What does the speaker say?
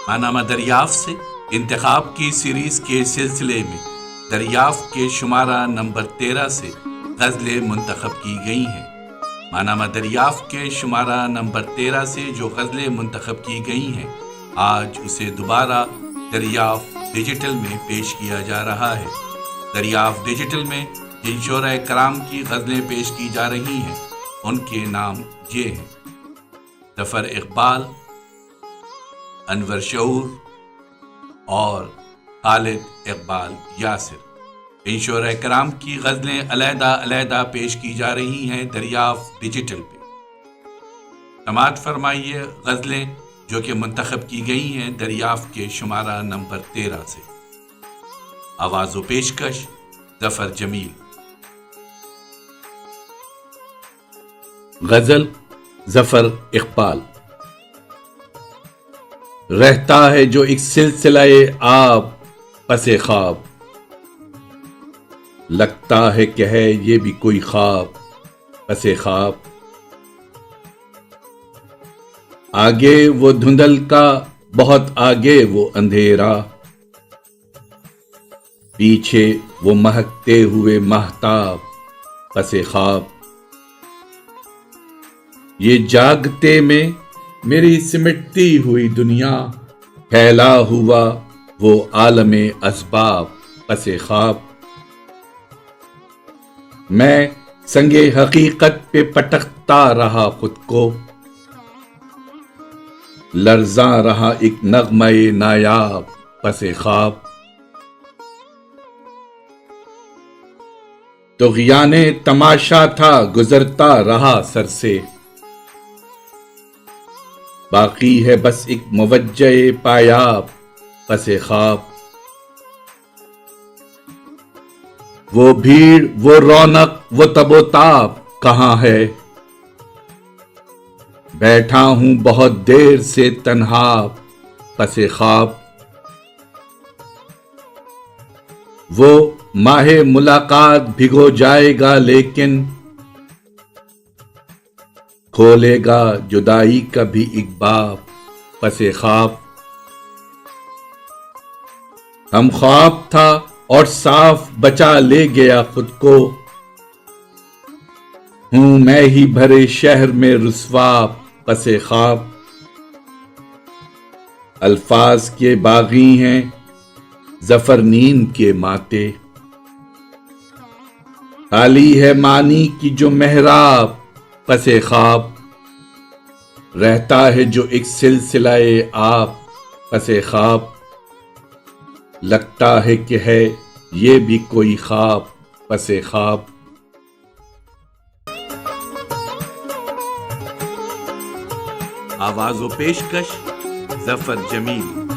ماہنامہ دریافت سے انتخاب کی سیریز کے سلسلے میں دریافت کے شمارہ نمبر 13 سے غزلیں منتخب کی گئی ہیں۔ ماہنامہ دریافت کے شمارہ نمبر 13 سے جو غزلیں منتخب کی گئی ہیں، آج اسے دوبارہ دریافت ڈیجیٹل میں پیش کیا جا رہا ہے۔ دریافت ڈیجیٹل میں جن شعراء کرام کی غزلیں پیش کی جا رہی ہیں، ان کے نام یہ ہیں: ظفر اقبال، انور شعور اور خالد اقبال یاسر۔ ان شعراء کرام کی غزلیں علیحدہ علیحدہ پیش کی جا رہی ہیں دریافت ڈیجیٹل پہ۔ سماعت فرمائیے غزلیں جو کہ منتخب کی گئی ہیں دریافت کے شمارہ نمبر 13 سے۔ آواز و پیشکش ظفر جمیل۔ غزل ظفر اقبال۔ رہتا ہے جو ایک سلسلہ آب پس خواب، لگتا ہے کہ ہے یہ بھی کوئی خواب پس خواب۔ آگے وہ دھندل کا بہت آگے وہ اندھیرا، پیچھے وہ مہکتے ہوئے مہتاب پس خواب۔ یہ جاگتے میں میری سمٹتی ہوئی دنیا، پھیلا ہوا وہ عالم اسباب پس خواب۔ میں سنگ حقیقت پہ پٹکتا رہا خود کو، لرزاں رہا ایک نغمہ نایاب پس خواب۔ طغیان تماشا تھا گزرتا رہا سر سے، باقی ہے بس ایک موجہ پایاب پس خواب۔ وہ بھیڑ وہ رونق وہ تب و تاب کہاں ہے، بیٹھا ہوں بہت دیر سے تنہا پس خواب۔ وہ ماہ ملاقات بھگو جائے گا لیکن کھولے گا جدائی کا بھی ایک باب پس خواب۔ ہم خواب تھا اور صاف بچا لے گیا خود کو، ہوں میں ہی بھرے شہر میں رسوا پس خواب۔ الفاظ کے باغی ہیں ظفر نیند کے ماتے، خالی ہے معنی کی جو محراب پس خواب۔ رہتا ہے جو ایک سلسلہ آپ پس خواب، لگتا ہے کہ ہے یہ بھی کوئی خواب پس خواب۔ آواز و پیشکش ظفر جمیل۔